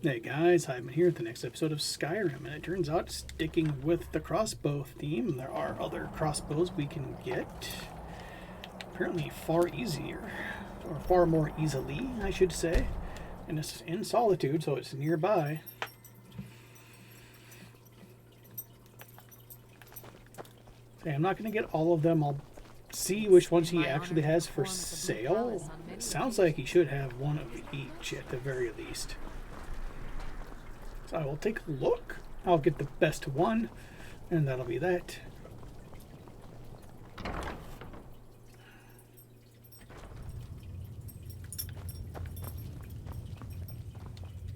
Hey guys, I'm here at the next episode of Skyrim, and it turns out, sticking with the crossbow theme, there are other crossbows we can get. Apparently far easier, or far more easily, I should say. And it's in Solitude, so it's nearby. Okay, I'm not going to get all of them. I'll see which ones he actually has for sale. It sounds like he should have one of each at the very least. So I will take a look. I'll get the best one, and that'll be that.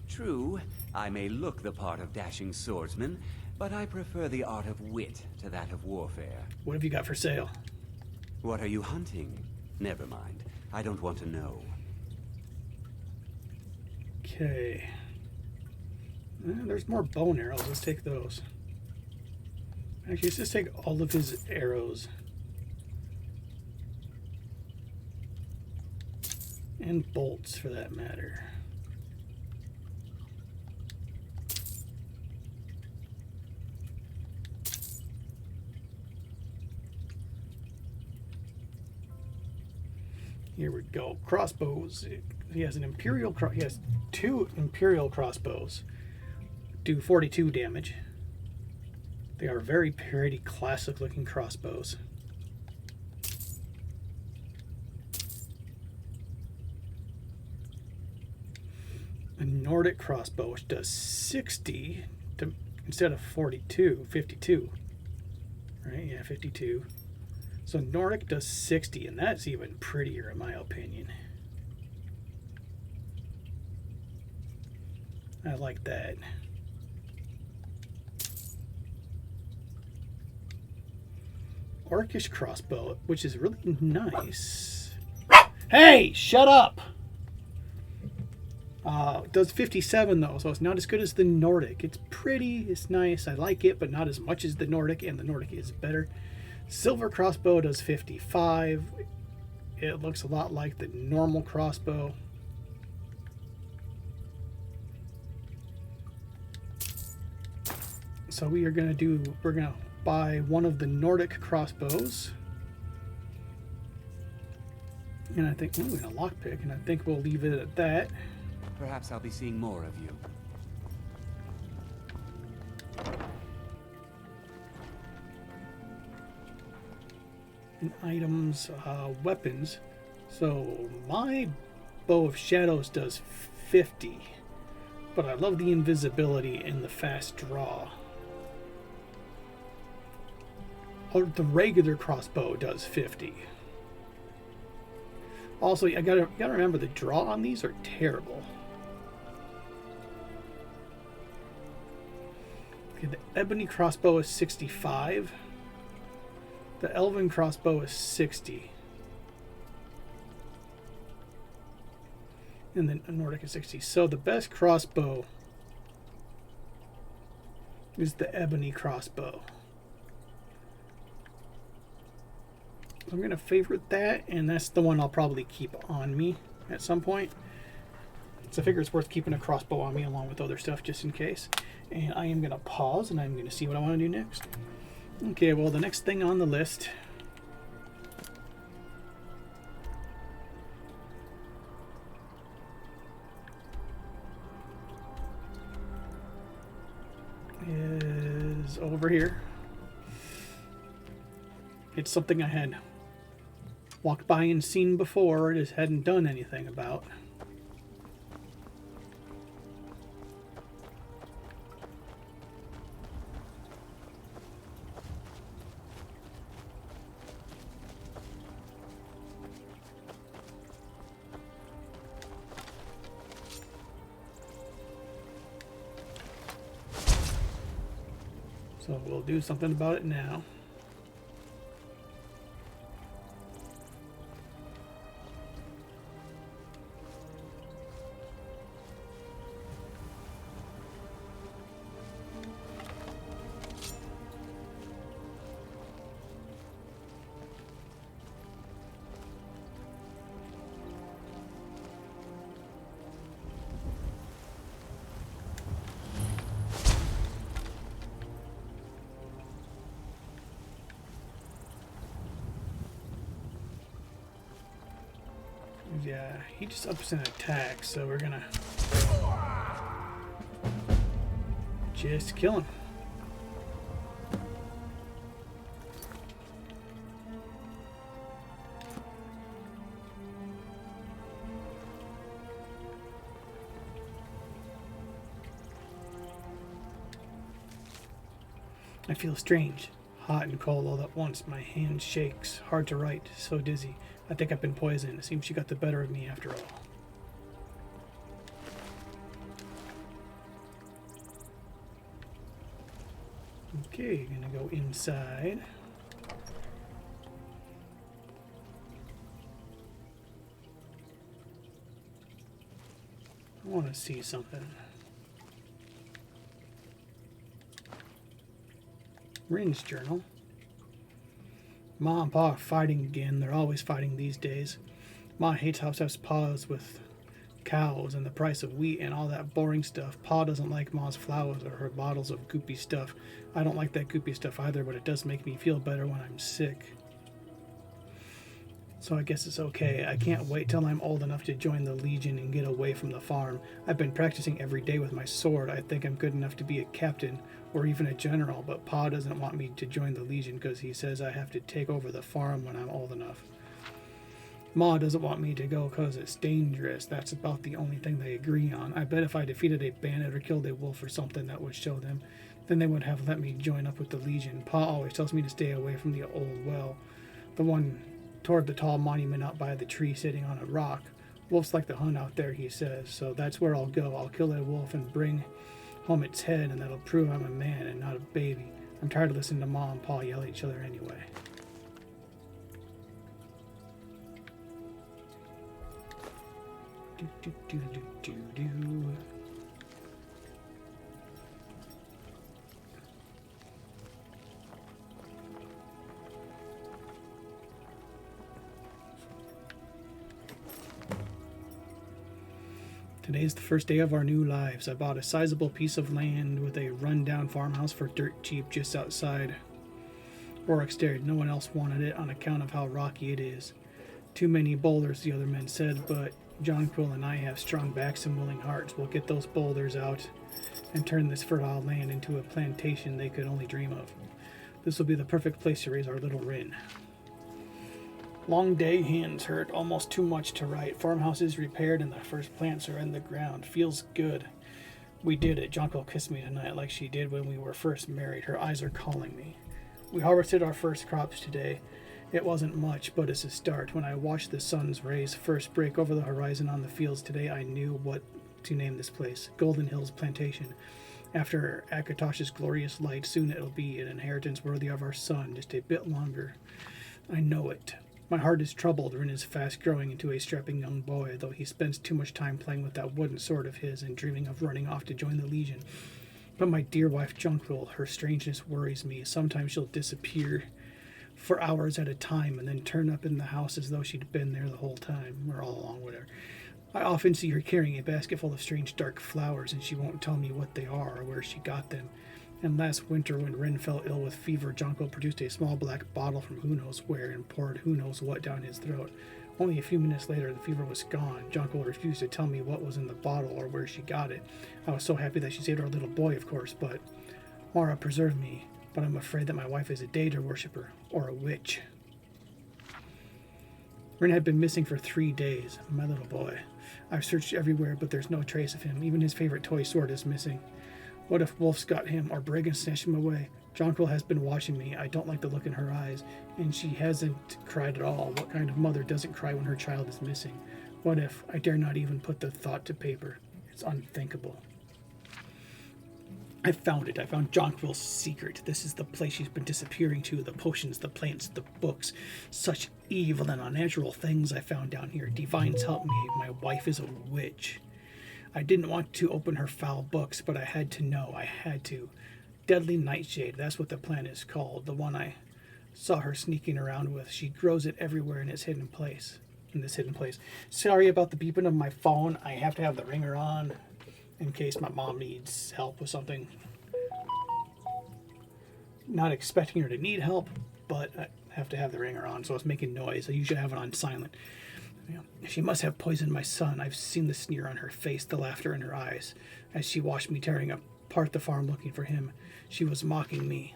True, I may look the part of dashing swordsman, but I prefer the art of wit to that of warfare. What have you got for sale? What are you hunting? Never mind. I don't want to know. Okay. There's more bone arrows. Let's take those. Actually, let's just take all of his arrows. And bolts, for that matter. Here we go. Crossbows. He has he has 2 Imperial crossbows. Do 42 damage. They are very pretty, classic looking crossbows. A Nordic crossbow, which does 60 instead of 42, 52. Right? Yeah, 52. So Nordic does 60, and that's even prettier in my opinion. I like that. Orcish crossbow, which is really nice. Hey, shut up! It does 57 though, so it's not as good as the Nordic. It's pretty, it's nice, I like it, but not as much as the Nordic, and the Nordic is better. Silver crossbow does 55. It looks a lot like the normal crossbow. So we're gonna buy one of the Nordic crossbows. And I think, ooh, and a lockpick, and I think we'll leave it at that. Perhaps I'll be seeing more of you. And items, weapons. So my bow of shadows does 50, but I love the invisibility and the fast draw. Or the regular crossbow does 50. Also, you gotta remember the draw on these are terrible. Okay, the ebony crossbow is 65. The elven crossbow is 60. And then a Nordic is 60. So the best crossbow is the ebony crossbow. So I'm going to favorite that, and that's the one I'll probably keep on me at some point. So I figure it's worth keeping a crossbow on me along with other stuff just in case. And I am going to pause, and I'm going to see what I want to do next. Okay, well, the next thing on the list is over here. It's something I had walked by and seen before, just hadn't done anything about. So we'll do something about it now. Yeah, he just ups an attack, so we're gonna just kill him. I feel strange, hot and cold all at once. My hand shakes, hard to write, so dizzy. I think I've been poisoned. It seems she got the better of me after all. Okay, gonna go inside. I want to see something. Rin's journal. Ma and Pa are fighting again. They're always fighting these days. Ma hates how Steph's paws with cows and the price of wheat and all that boring stuff. Pa doesn't like Ma's flowers or her bottles of goopy stuff. I don't like that goopy stuff either, but it does make me feel better when I'm sick. So I guess it's okay. I can't wait till I'm old enough to join the Legion and get away from the farm. I've been practicing every day with my sword. I think I'm good enough to be a captain or even a general, but Pa doesn't want me to join the Legion because he says I have to take over the farm when I'm old enough. Ma doesn't want me to go because it's dangerous. That's about the only thing they agree on. I bet if I defeated a bandit or killed a wolf or something that would show them, then they would have let me join up with the Legion. Pa always tells me to stay away from the old well, the one toward the tall monument out by the tree sitting on a rock. Wolves like to hunt out there, he says, so that's where I'll go. I'll kill a wolf and bring home its head, and that'll prove I'm a man and not a baby. I'm tired of listening to Ma and Pa yell at each other anyway. Do, do, do, do, do, do. Today's the first day of our new lives. I bought a sizable piece of land with a run-down farmhouse for dirt cheap just outside Oryxterried. No one else wanted it on account of how rocky it is. Too many boulders, the other men said, but Jonquil and I have strong backs and willing hearts. We'll get those boulders out and turn this fertile land into a plantation they could only dream of. This will be the perfect place to raise our little Rin. Long day, hands hurt, almost too much to write. Farmhouse is repaired and the first plants are in the ground. Feels good. We did it. Jonquil kissed me tonight like she did when we were first married. Her eyes are calling me. We harvested our first crops today. It wasn't much, but it's a start. When I watched the sun's rays first break over the horizon on the fields today, I knew what to name this place. Golden Hills Plantation. After Akatosh's glorious light, soon it'll be an inheritance worthy of our son, just a bit longer. I know it. My heart is troubled. Rin is fast growing into a strapping young boy, though he spends too much time playing with that wooden sword of his and dreaming of running off to join the Legion. But my dear wife Jonquil, her strangeness worries me. Sometimes she'll disappear for hours at a time and then turn up in the house as though she'd been there the whole time, or all along with her. I often see her carrying a basket full of strange dark flowers, and she won't tell me what they are or where she got them. And last winter, when Rin fell ill with fever, Jonquil produced a small black bottle from who knows where and poured who knows what down his throat. Only a few minutes later, the fever was gone. Jonquil refused to tell me what was in the bottle or where she got it. I was so happy that she saved our little boy, of course, but Mara preserved me. But I'm afraid that my wife is a deity worshipper, or a witch. Rin had been missing for 3 days, my little boy. I've searched everywhere, but there's no trace of him. Even his favorite toy sword is missing. What if wolves got him, or brigands snatched him away? Jonquil has been watching me. I don't like the look in her eyes, and she hasn't cried at all. What kind of mother doesn't cry when her child is missing? What if? I dare not even put the thought to paper. It's unthinkable. I found it. I found Jonquil's secret. This is the place she's been disappearing to. The potions, the plants, the books. Such evil and unnatural things I found down here. Divines help me. My wife is a witch. I didn't want to open her foul books, but I had to know. I had to. Deadly Nightshade, that's what the plant is called. The one I saw her sneaking around with. She grows it everywhere in its hidden place. In this hidden place. Sorry about the beeping of my phone. I have to have the ringer on in case my mom needs help with something. Not expecting her to need help, but I have to have the ringer on, so it's making noise. I usually have it on silent. She must have poisoned my son. I've seen the sneer on her face, the laughter in her eyes. As she watched me tearing apart the farm looking for him, she was mocking me.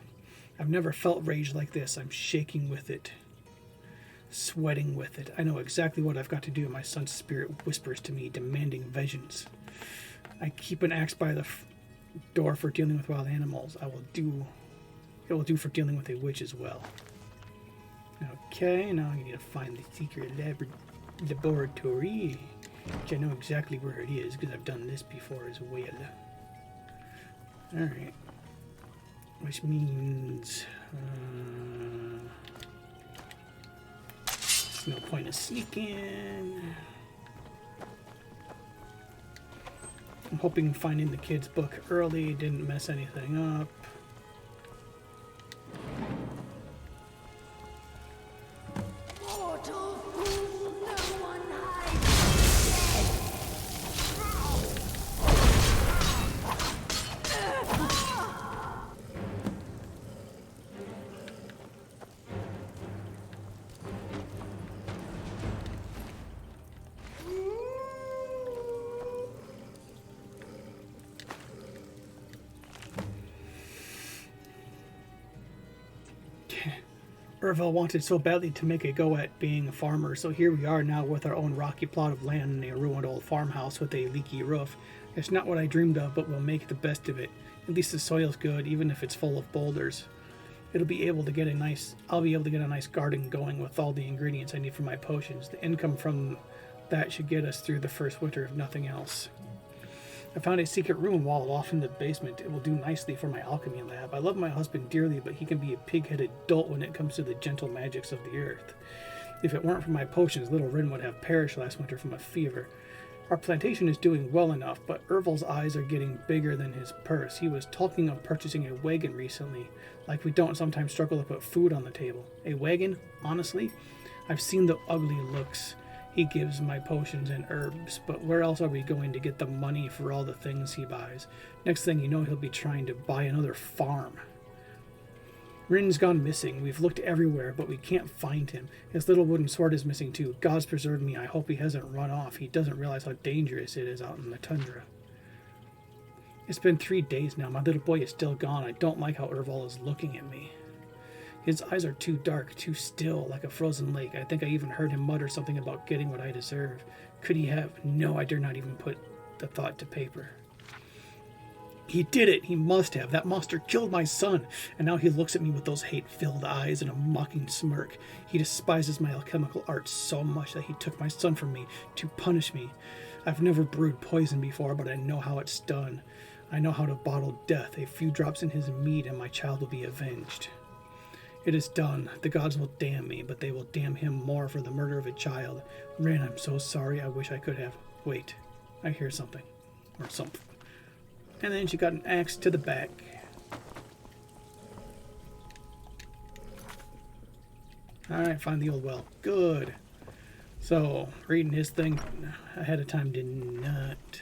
I've never felt rage like this. I'm shaking with it. Sweating with it. I know exactly what I've got to do. My son's spirit whispers to me, demanding vengeance. I keep an axe by the door for dealing with wild animals. It will do for dealing with a witch as well. Okay, now I need to find the secret laboratory, which I know exactly where it is because I've done this before as well. Alright. Which means no point in sneaking. I'm hoping finding the kid's book early didn't mess anything up. Urval wanted so badly to make a go at being a farmer, so here we are now with our own rocky plot of land and a ruined old farmhouse with a leaky roof. It's not what I dreamed of, but we'll make the best of it. At least the soil's good, even if it's full of boulders. I'll be able to get a nice garden going with all the ingredients I need for my potions. The income from that should get us through the first winter, if nothing else. I found a secret room walled off in the basement. It will do nicely for my alchemy lab. I love my husband dearly, but he can be a pig-headed dolt when it comes to the gentle magics of the earth. If it weren't for my potions, little Rin would have perished last winter from a fever. Our plantation is doing well enough, but Urval's eyes are getting bigger than his purse. He was talking of purchasing a wagon recently, like we don't sometimes struggle to put food on the table. A wagon? Honestly? I've seen the ugly looks he gives my potions and herbs, but where else are we going to get the money for all the things he buys? Next thing you know, he'll be trying to buy another farm. Rin's gone missing. We've looked everywhere, but we can't find him. His little wooden sword is missing too. God's preserved me. I hope he hasn't run off. He doesn't realize how dangerous it is out in the tundra. It's been 3 days now. My little boy is still gone. I don't like how Urval is looking at me. His eyes are too dark, too still, like a frozen lake. I think I even heard him mutter something about getting what I deserve. Could he have? No, I dare not even put the thought to paper. He did it! He must have! That monster killed my son! And now he looks at me with those hate-filled eyes and a mocking smirk. He despises my alchemical art so much that he took my son from me to punish me. I've never brewed poison before, but I know how it's done. I know how to bottle death. A few drops in his mead and my child will be avenged. It is done. The gods will damn me, but they will damn him more for the murder of a child. Rin, I'm so sorry. I wish I could have. Wait, I hear something. Or something. And then she got an axe to the back. Alright, find the old well. Good. So, reading his thing ahead of time did not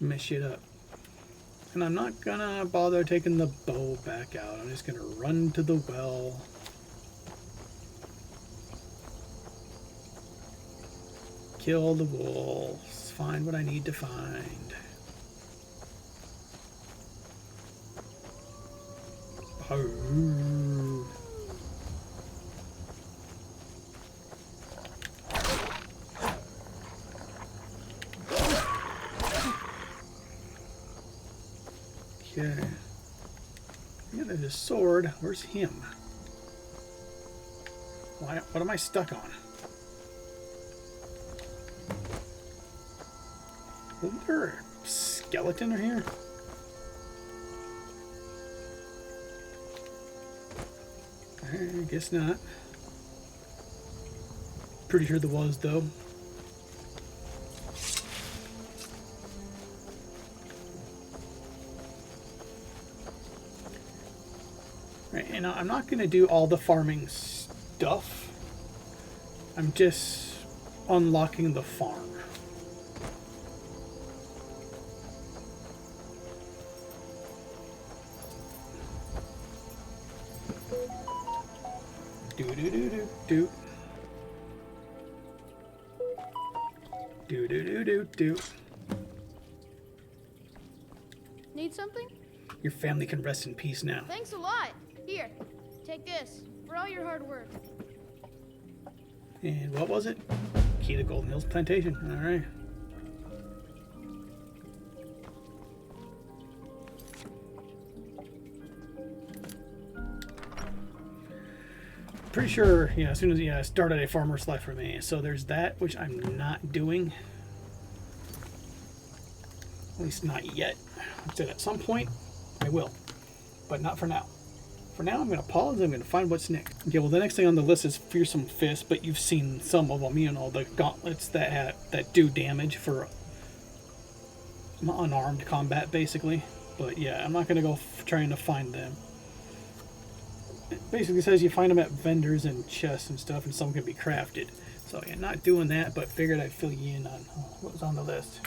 mess shit up. And I'm not gonna bother taking the bow back out. I'm just gonna run to the well. Kill the wolves. Find what I need to find. Oh. Okay. Yeah, there's a sword. Where's him? What am I stuck on? Isn't there a skeleton in here? I guess not. Pretty sure there was, though. Right, and I'm not going to do all the farming stuff. I'm just unlocking the farm. Do do do do do. Do do do do do. Need something? Your family can rest in peace now. Thanks a lot. Here, take this for all your hard work. And what was it? Key to Golden Hills Plantation. All right. Pretty sure, yeah, as soon as I started a farmer's life for me. So there's that, which I'm not doing. At least not yet. I said at some point I will, but not for now. For now, I'm going to pause. I'm going to find what's next. Okay, well, the next thing on the list is Fearsome Fist, but you've seen some of them. You know, the gauntlets that do damage for unarmed combat, basically. But yeah, I'm not going to go trying to find them. It basically says you find them at vendors and chests and stuff, and some can be crafted. So yeah, not doing that, but figured I'd fill you in on what was on the list.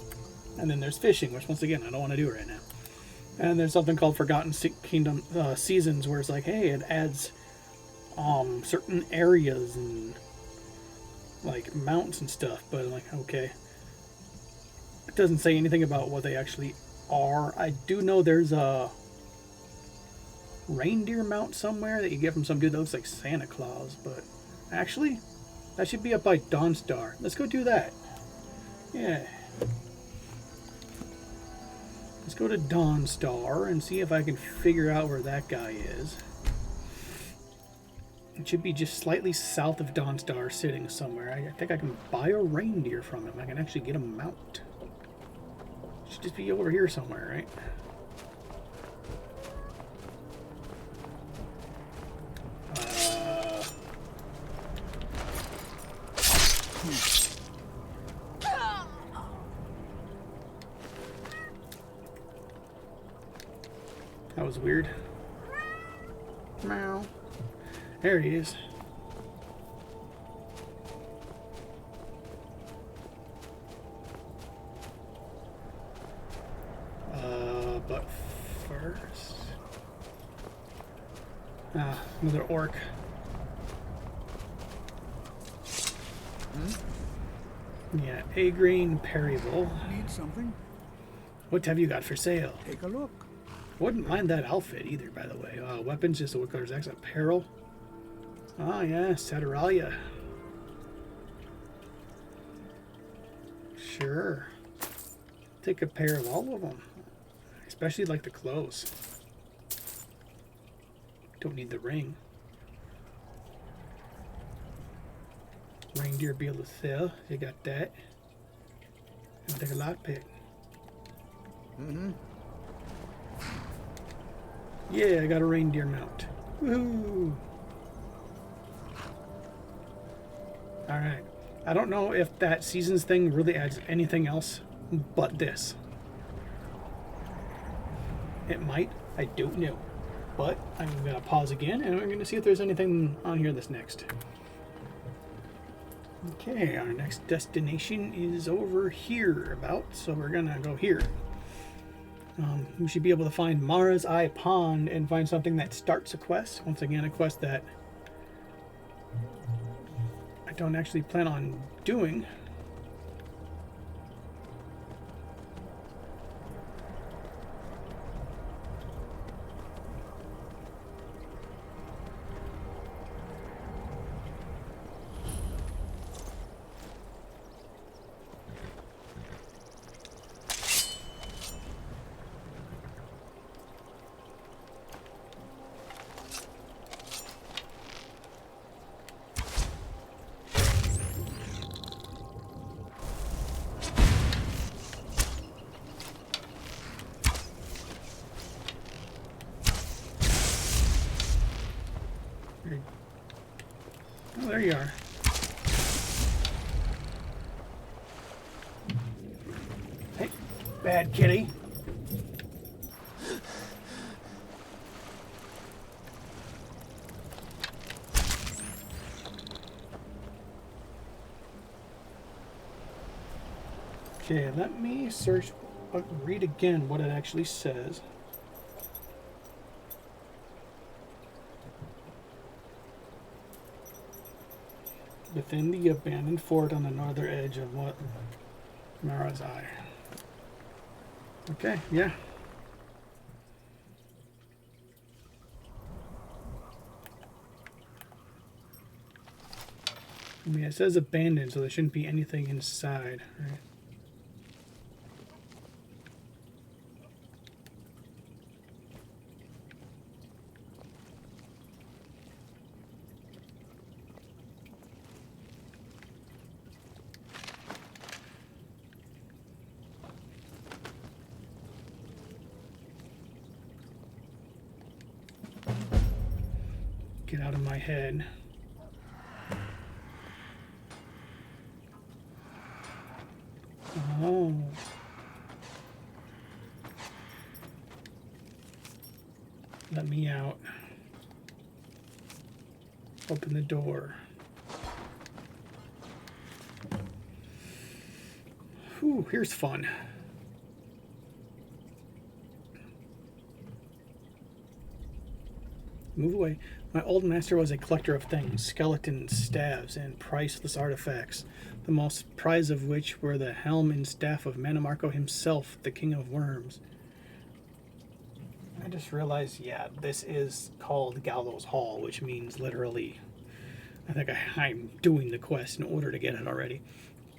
And then there's fishing, which once again I don't want to do right now. And there's something called Forgotten Kingdom Seasons, where it's like, hey, it adds certain areas and like mounts and stuff. But I'm like, okay, it doesn't say anything about what they actually are. I do know there's a reindeer mount somewhere that you get from some dude that looks like Santa Claus, but actually that should be up by Dawnstar. Let's go do that. Yeah, let's go to Dawnstar and see if I can figure out where that guy is. It should be just slightly south of Dawnstar, sitting somewhere. I think I can buy a reindeer from him. I can actually get a mount. Should just be over here somewhere, right? That was weird. Meow. There he is. But first... another orc. Yeah, A-Green Perryville. Need something? What have you got for sale? Take a look. Wouldn't mind that outfit either, by the way. Weapons, just a what color's X? Apparel. Oh yeah, Saturalia. Sure. Take a pair of all of them. Especially like the clothes. Don't need the ring. Reindeer be able to sell. You got that. And take a lockpick. Yeah, I got a reindeer mount. Woohoo! Alright. I don't know if that seasons thing really adds anything else but this. It might. I don't know. But I'm going to pause again and I'm going to see if there's anything on here that's next. Okay, our next destination is over here about, so we're going to go here. We should be able to find Mara's Eye Pond and find something that starts a quest. Once again, a quest that I don't actually plan on doing. Oh, there you are. Hey, bad kitty. Okay, let me search, read again what it actually says. within the abandoned fort on the northern edge of what? Mara's Eye. Okay, yeah. I mean, it says abandoned, so there shouldn't be anything inside, right? Get out of my head. Oh. Let me out. Open the door. Whew, here's fun. Move away. My old master was a collector of things, skeletons, staves, and priceless artifacts, the most prized of which were the helm and staff of Manamarco himself, the king of worms. I just realized, yeah, this is called Gallows Hall, which means literally, I think I'm doing the quest in order to get it already.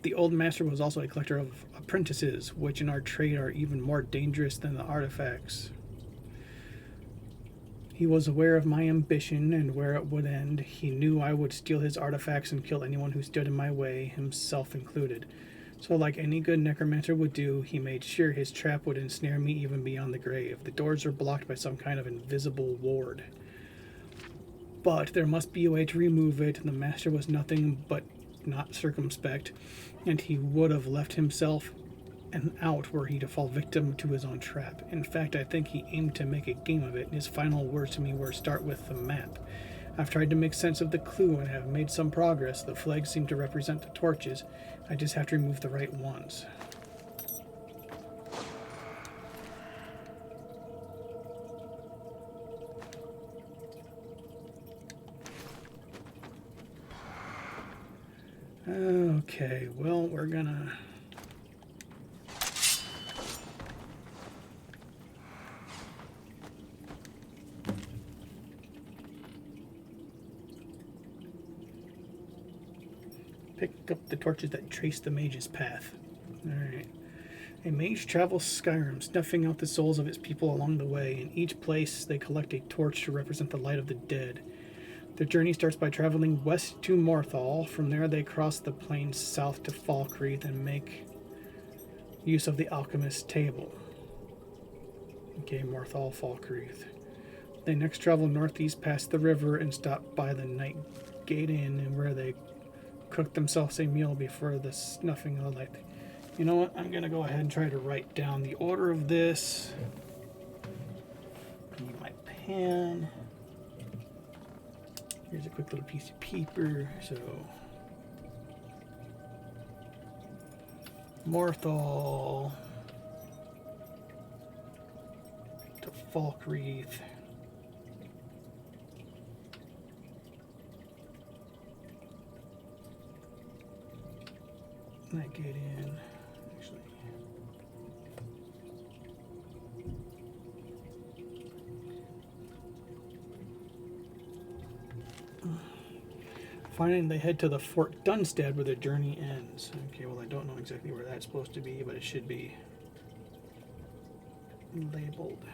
The old master was also a collector of apprentices, which in our trade are even more dangerous than the artifacts. He was aware of my ambition and where it would end. He knew I would steal his artifacts and kill anyone who stood in my way, himself included. So like any good necromancer would do, he made sure his trap would ensnare me even beyond the grave. The doors are blocked by some kind of invisible ward. But there must be a way to remove it. The master was nothing but not circumspect, and he would have left himself and out were he to fall victim to his own trap. In fact, I think he aimed to make a game of it, and his final words to me were, "Start with the map." I've tried to make sense of the clue and have made some progress. The flags seem to represent the torches. I just have to remove the right ones. Okay, well, we're gonna... pick up the torches that trace the mage's path. Alright. A mage travels Skyrim, snuffing out the souls of its people along the way. In each place, they collect a torch to represent the light of the dead. Their journey starts by traveling west to Morthal. From there, they cross the plains south to Falkreath and make use of the alchemist's table. Okay, Morthal, Falkreath. They next travel northeast past the river and stop by the Night Gate Inn, where they cook themselves a meal before the snuffing of the light. You know what? I'm going to go ahead and try to write down the order of this. I need my pen. Here's a quick little piece of paper. So, Morthal to Falkreath. That gate in, actually. Finally, they head to the Fort Dunstead where their journey ends. Okay, well, I don't know exactly where that's supposed to be, but it should be labeled.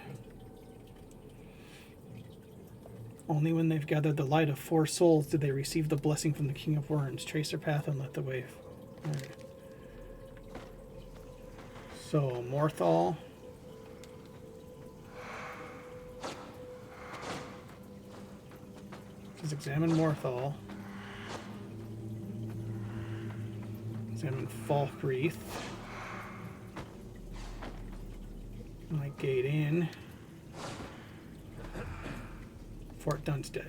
Only when they've gathered the light of 4 souls did they receive the blessing from the King of Worms. Trace their path and let the way. Right. So, Morthal. Let's examine Morthal. Examine Falkreath. Night Gate Inn. Fort Dunstead.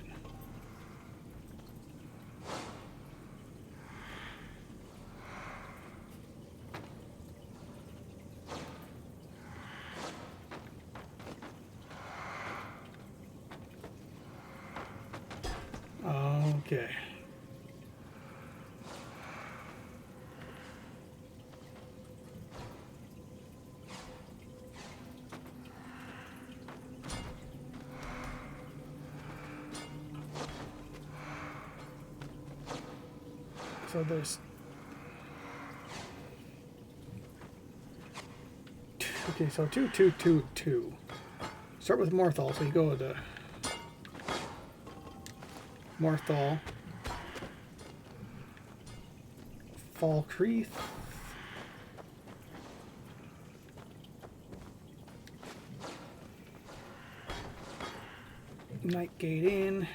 Okay. So there's... Okay, so 2, 2, 2, 2. Start with Morthal, so you go to Morthal, Falkreath, Nightgate Inn,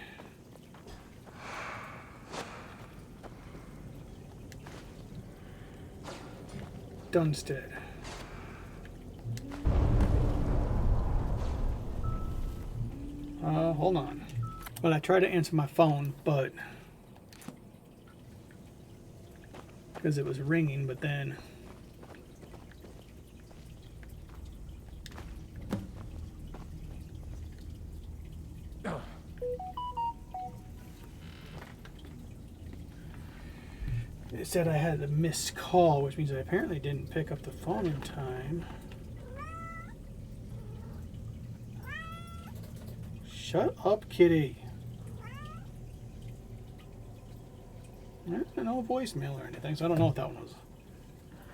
Dunstead. Hold on. Well, I tried to answer my phone, but because it was ringing, but then it said I had a missed call, which means I apparently didn't pick up the phone in time. Shut up, kitty. No voicemail or anything, so I don't know what that one was.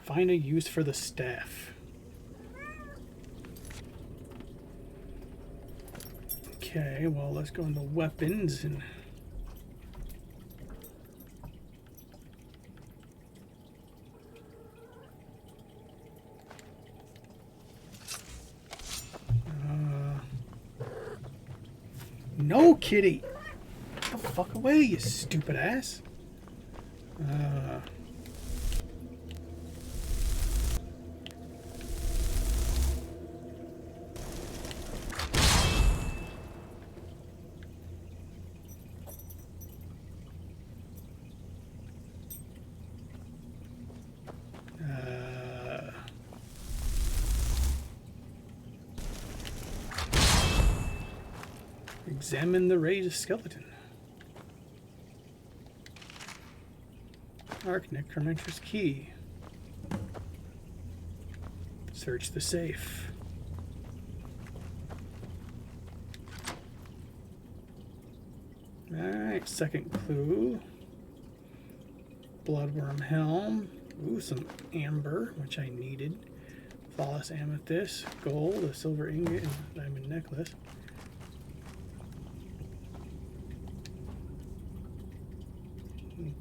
Find a use for the staff. Okay, well, let's go into weapons and... No, kitty! Get the fuck away, you stupid ass! Examine the raised skeleton. Arc Necromancer's Key. Search the safe. Alright, second clue. Bloodworm Helm. Ooh, some amber, which I needed. Flawless amethyst. Gold, a silver ingot, and a diamond necklace.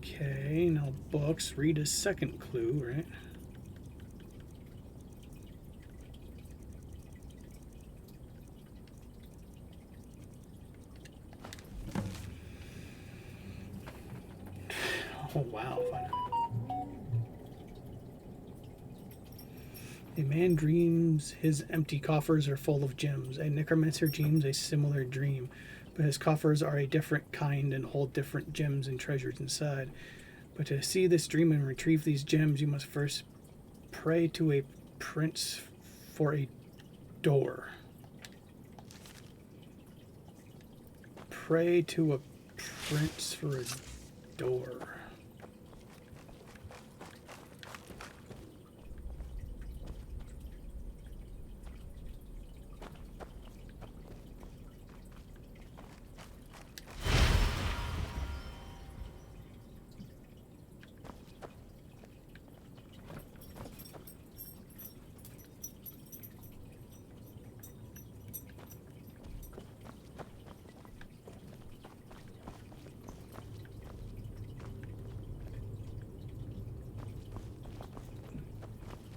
Okay, now books. Read a second clue, right? Oh, wow. A man dreams his empty coffers are full of gems. A necromancer dreams a similar dream, but his coffers are a different kind and hold different gems and treasures inside. But to see this dream and retrieve these gems, you must first pray to a prince for a door. Pray to a prince for a door.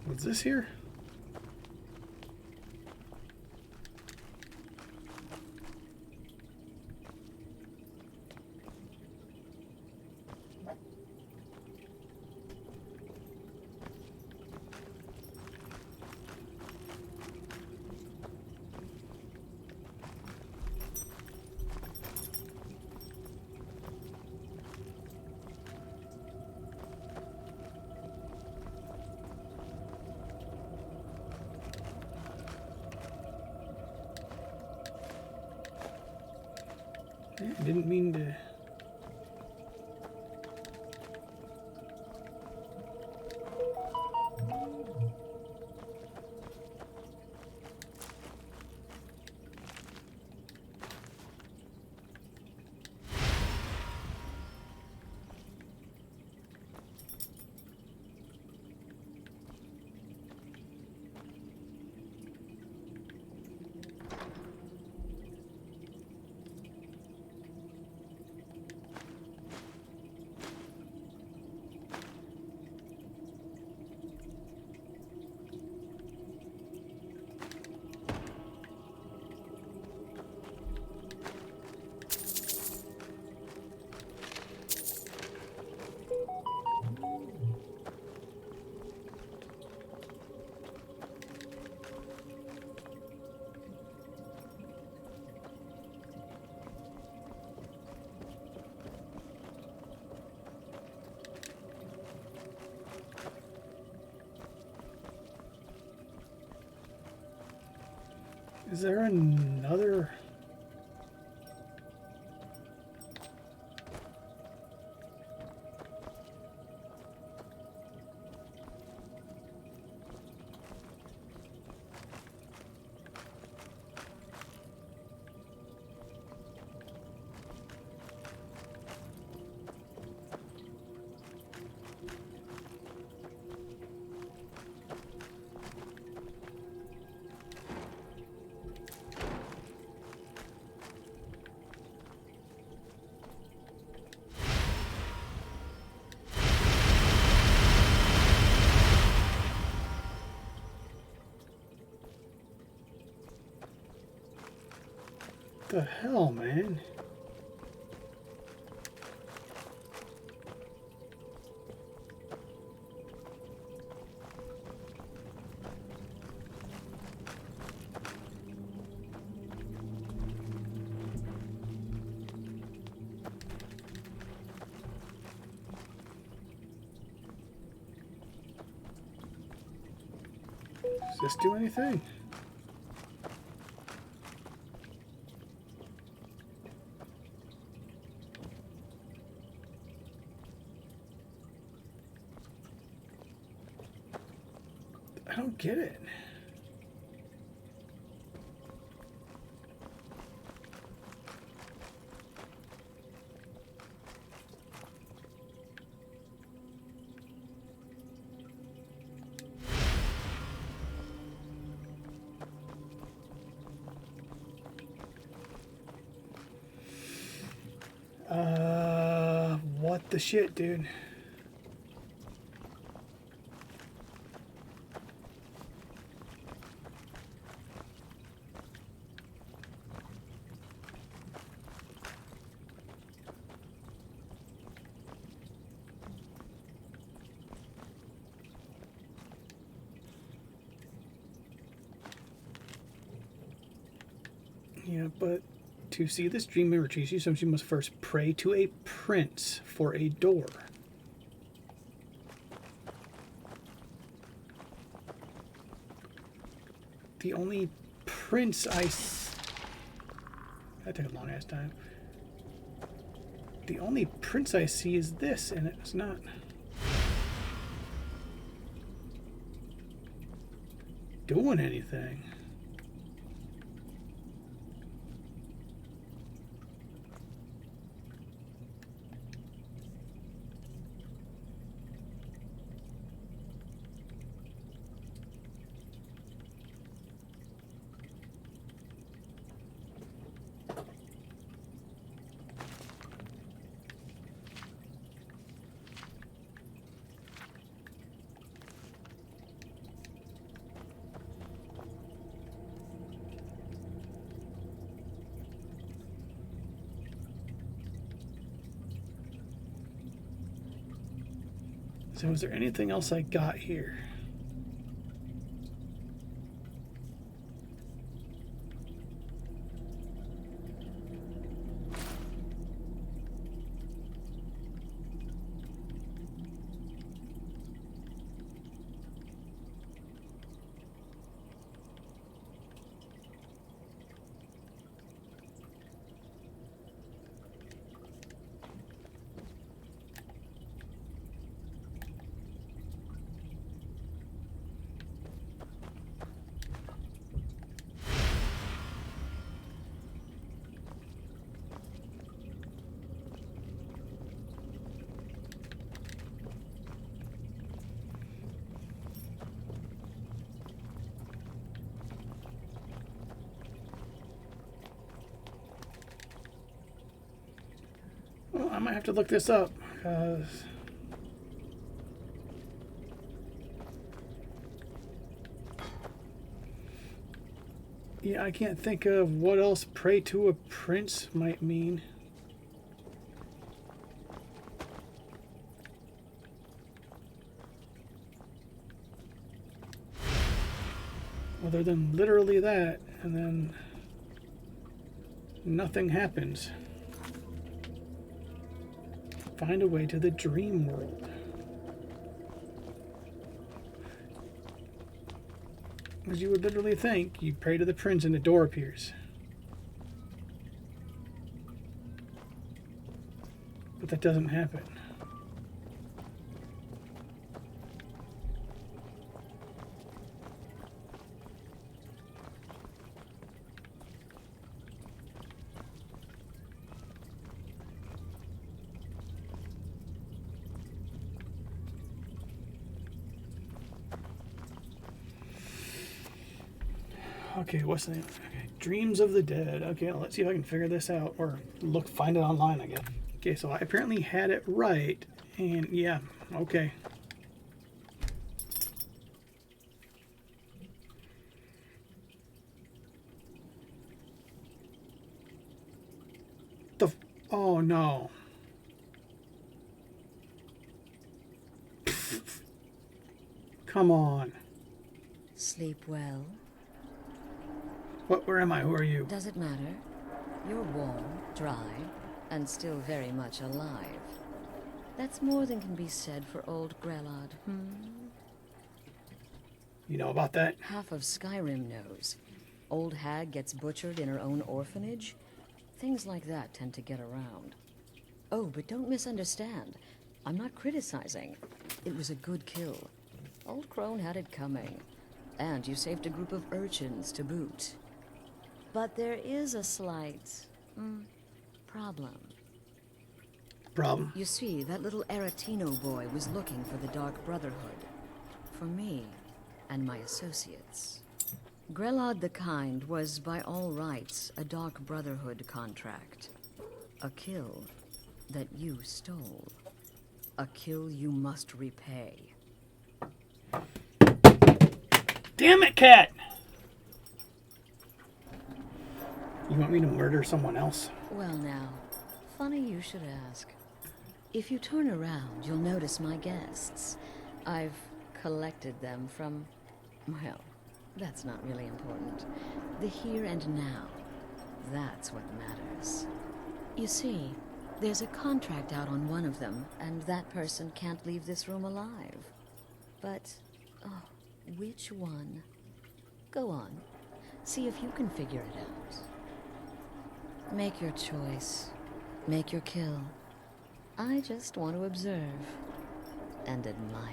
What's this here? I didn't mean to... Is there another? What the hell, man? Does this do anything? I don't get it. What the shit, dude? Yeah, but to see this dream mirror chase you, somebody must first pray to a prince for a door. The only prince that took a long ass time. The only prince I see is this, and it's not doing anything. So is there anything else I got here? Well, I might have to look this up, because yeah, I can't think of what else pray to a prince might mean. Other than literally that, and then nothing happens. Find a way to the dream world. As you would literally think. You pray to the prince and the door appears. But that doesn't happen. Okay, what's the name? Okay, Dreams of the Dead. Okay, let's see if I can figure this out or find it online, I guess. Okay, so I apparently had it right, and yeah, okay. Oh no. Come on. Sleep well. What? Where am I? Who are you? Does it matter? You're warm, dry, and still very much alive. That's more than can be said for old Grelod, You know about that? Half of Skyrim knows. Old hag gets butchered in her own orphanage. Things like that tend to get around. Oh, but don't misunderstand. I'm not criticizing. It was a good kill. Old Crone had it coming. And you saved a group of urchins to boot. But there is a slight problem. Problem? You see, that little Aretino boy was looking for the Dark Brotherhood. For me and my associates. Grelod the Kind was, by all rights, a Dark Brotherhood contract. A kill that you stole. A kill you must repay. Damn it, cat! You want me to murder someone else? Well now, funny you should ask. If you turn around, you'll notice my guests. I've collected them from, well, that's not really important. The here and now. That's what matters. You see, there's a contract out on one of them, and that person can't leave this room alive. But, oh, which one? Go on. See if you can figure it out. Make your choice. Make your kill. I just want to observe and admire.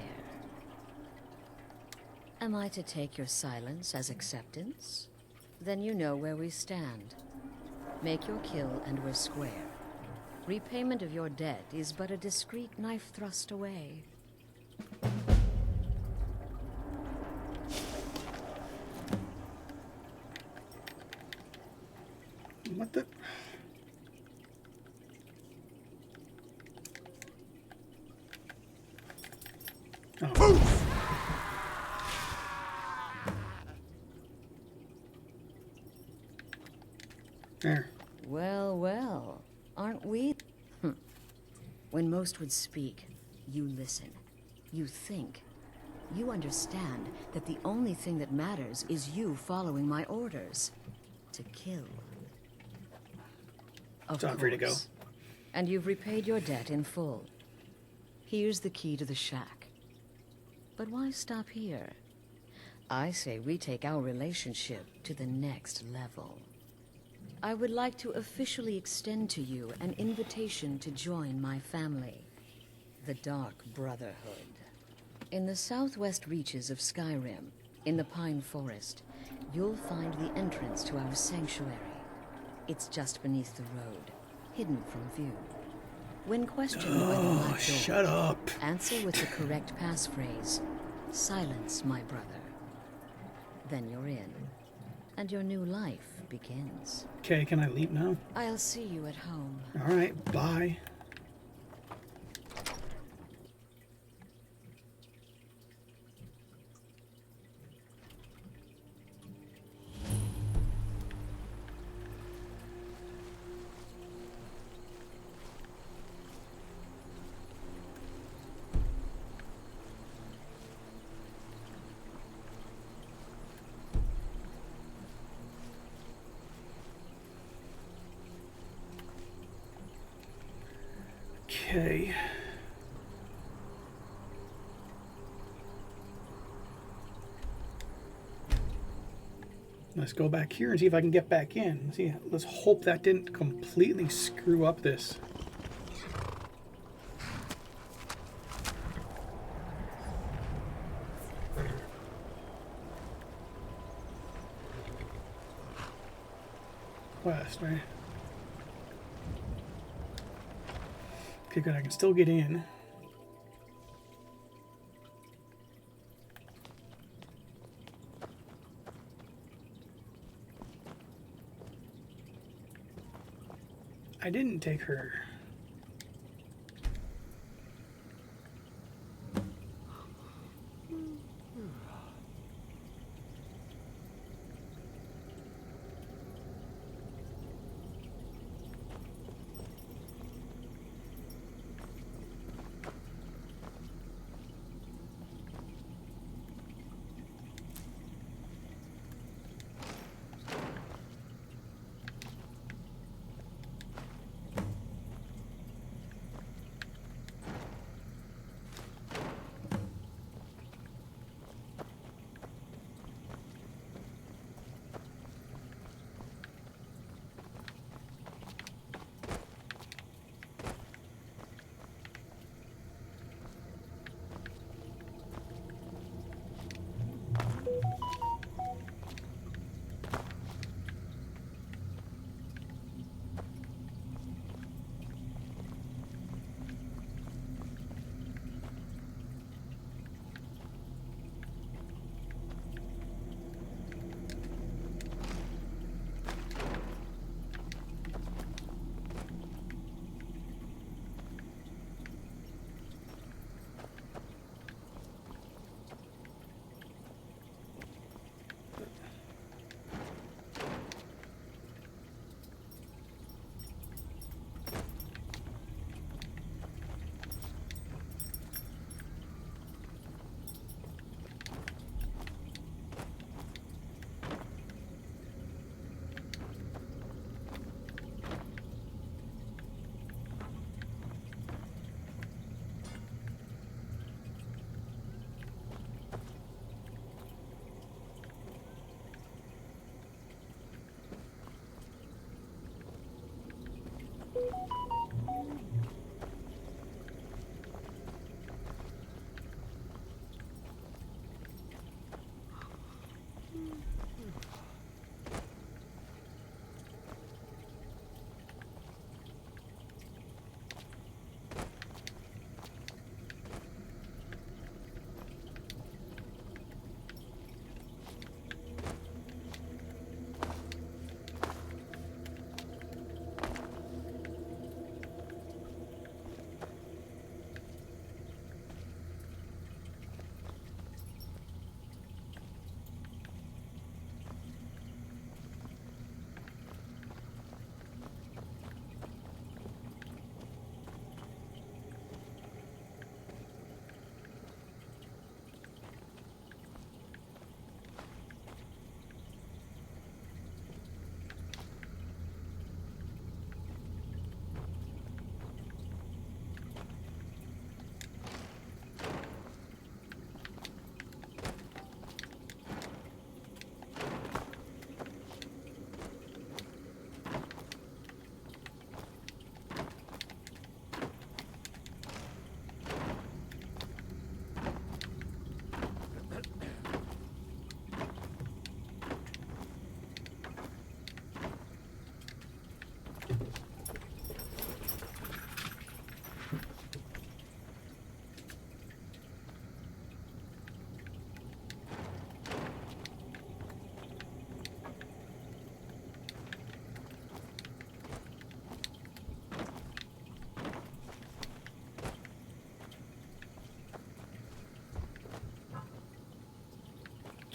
Am I to take your silence as acceptance? Then you know where we stand. Make your kill and we're square. Repayment of your debt is but a discreet knife thrust away. What the? Oh. There. Well, well, aren't we? When most would speak, you listen. You think. You understand that the only thing that matters is you following my orders. To kill. Of Time for you to go. And you've repaid your debt in full. Here's the key to the shack. But why stop here? I say we take our relationship to the next level. I would like to officially extend to you an invitation to join my family, the Dark Brotherhood. In the southwest reaches of Skyrim, in the Pine Forest, you'll find the entrance to our sanctuary. It's just beneath the road, hidden from view. When questioned by the Black Door, Shut up. answer with the correct passphrase, "Silence, my brother." Then you're in, and your new life begins. Okay, can I leave now? I'll see you at home. All right, bye. Okay. Let's go back here and see if I can get back in. See, let's hope that didn't completely screw up this. West, right? Okay, good. I can still get in. I didn't take her.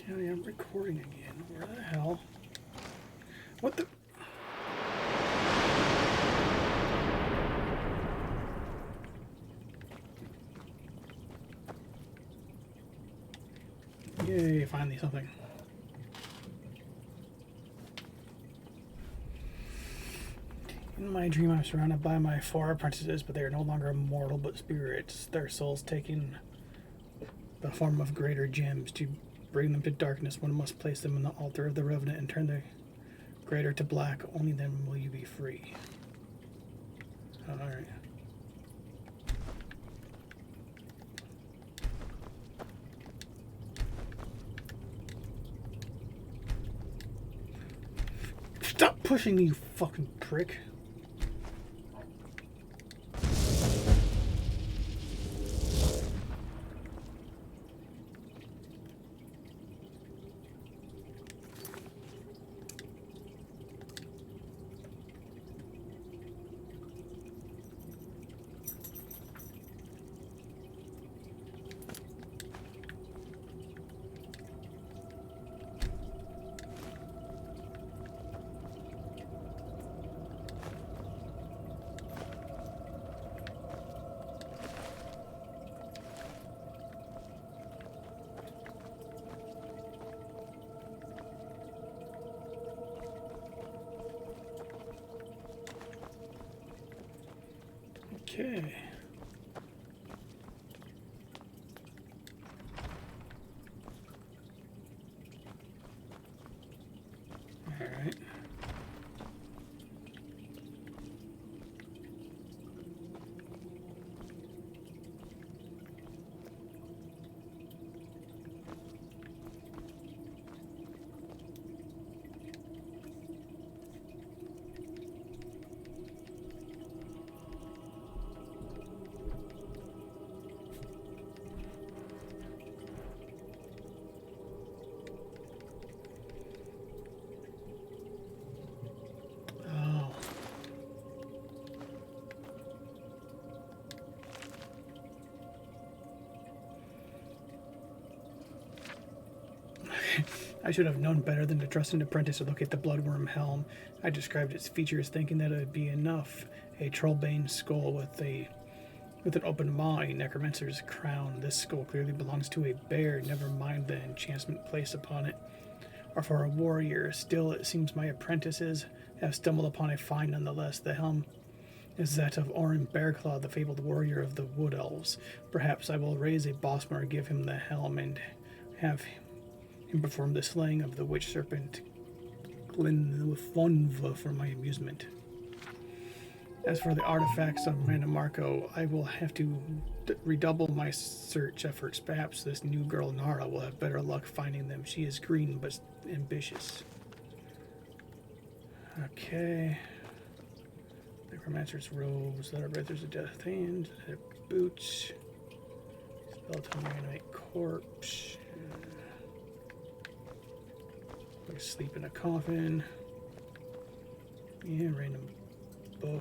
County, I'm recording again. Where the hell? What the? Yay, finally something. In my dream, I'm surrounded by my 4 apprentices, but they are no longer mortal but spirits, their souls taking the form of greater gems to bring them to darkness, one must place them on the altar of the Revenant and turn the greater to black. Only then will you be free. Alright. Stop pushing me, you fucking prick. Okay. All right. I should have known better than to trust an apprentice to locate the bloodworm helm. I described its features, thinking that it would be enough. A trollbane skull with an open maw, a necromancer's crown. This skull clearly belongs to a bear, never mind the enchantment placed upon it. Or for a warrior. Still, it seems my apprentices have stumbled upon a find nonetheless. The helm is that of Orin Bearclaw, the fabled warrior of the Wood Elves. Perhaps I will raise a Bosmer, give him the helm, and have him perform the slaying of the witch serpent Glenfonva for my amusement. As for the artifacts of Miranda Marco, I will have to redouble my search efforts. Perhaps this new girl Nara will have better luck finding them. She is green but ambitious. Okay. Necromancer's robes, Letterbreathers of Death Hands, their boots, Spelltome Reanimate Corpse, Sleep in a Coffin, yeah, random books.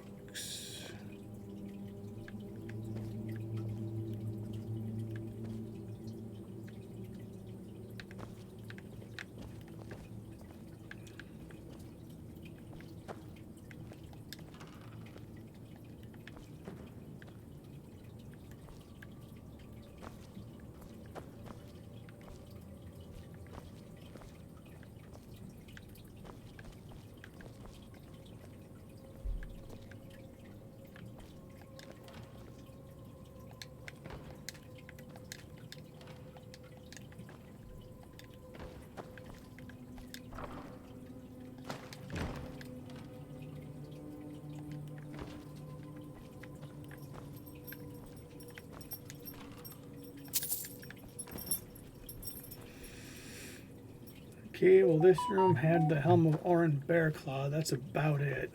Okay, well this room had the helm of Orin Bearclaw. That's about it.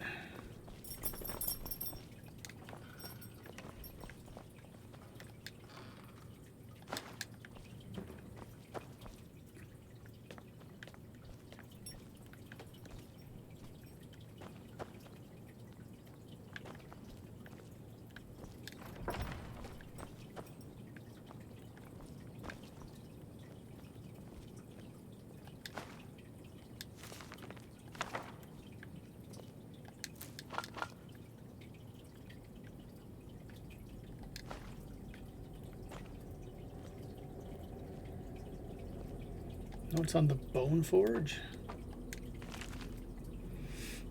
Notes on the Bone Forge.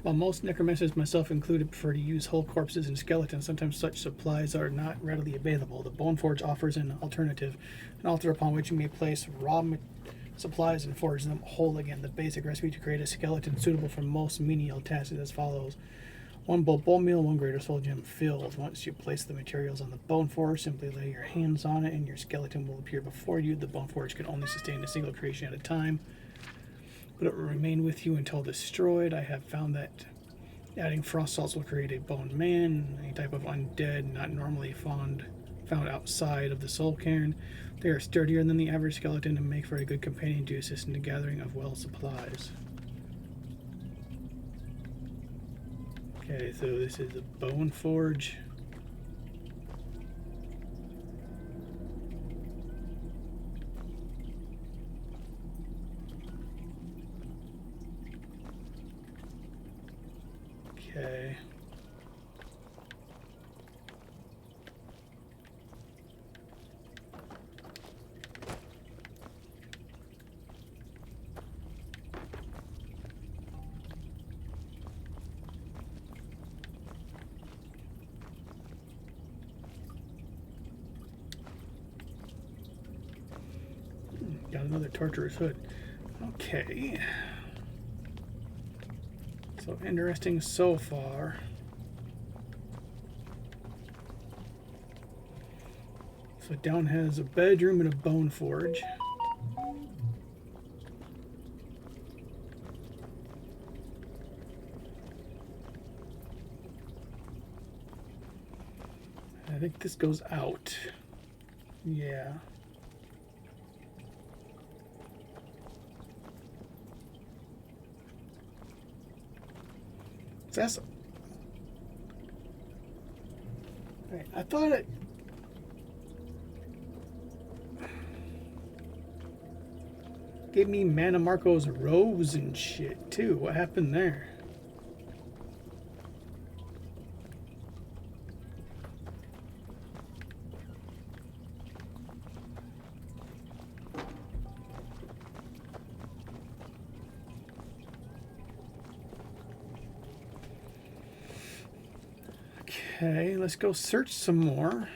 While most necromancers, myself included, prefer to use whole corpses and skeletons, sometimes such supplies are not readily available. The Bone Forge offers an alternative, an altar upon which you may place raw supplies and forge them whole again. The basic recipe to create a skeleton suitable for most menial tasks is as follows. 1 bowl bone meal, 1 greater soul gem filled. Once you place the materials on the bone forge, simply lay your hands on it and your skeleton will appear before you. The bone forge can only sustain a single creation at a time, but it will remain with you until destroyed. I have found that adding frost salts will create a bone man, a type of undead not normally found outside of the soul cairn. They are sturdier than the average skeleton and make for a good companion to assist in the gathering of well supplies. Okay, so this is a bone forge. Okay. Got another torturous hood. Okay. So interesting so far. So down has a bedroom and a bone forge. I think this goes out. Yeah. That's. Right, I thought it. Gave me Mana Marco's robes and shit too. What happened there? Okay, let's go search some more.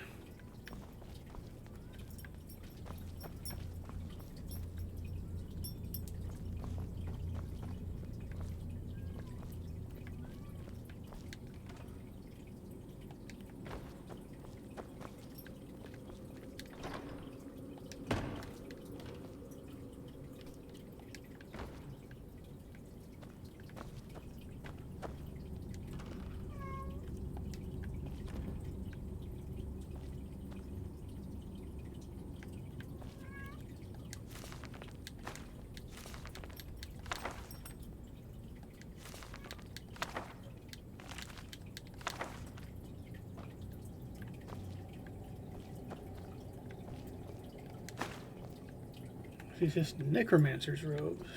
These just necromancer's robes.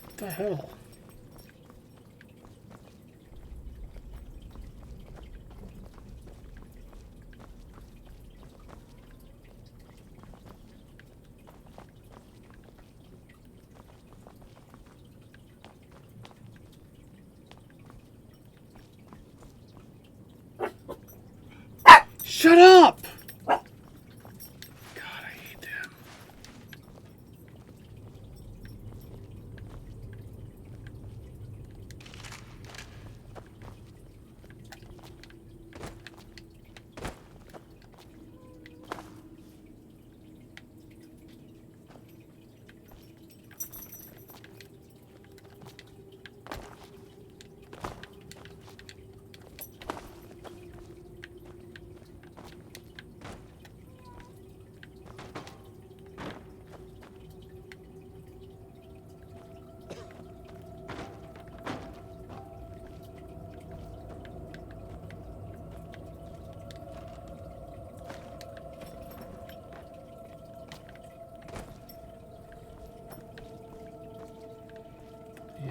What the hell? Shut up! God, I hate them.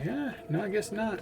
Yeah, no, I guess not.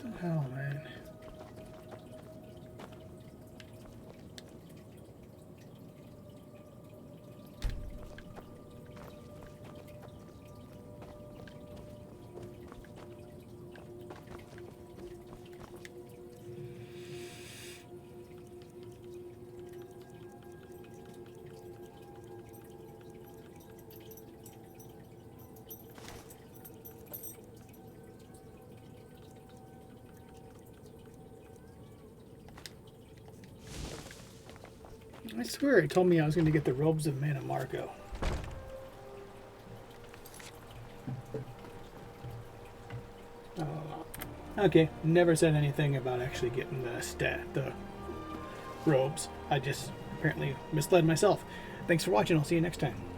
What the hell, man? I swear he told me I was going to get the robes of Mana Marco. Okay, never said anything about actually getting the robes. I just apparently misled myself. Thanks for watching. I'll see you next time.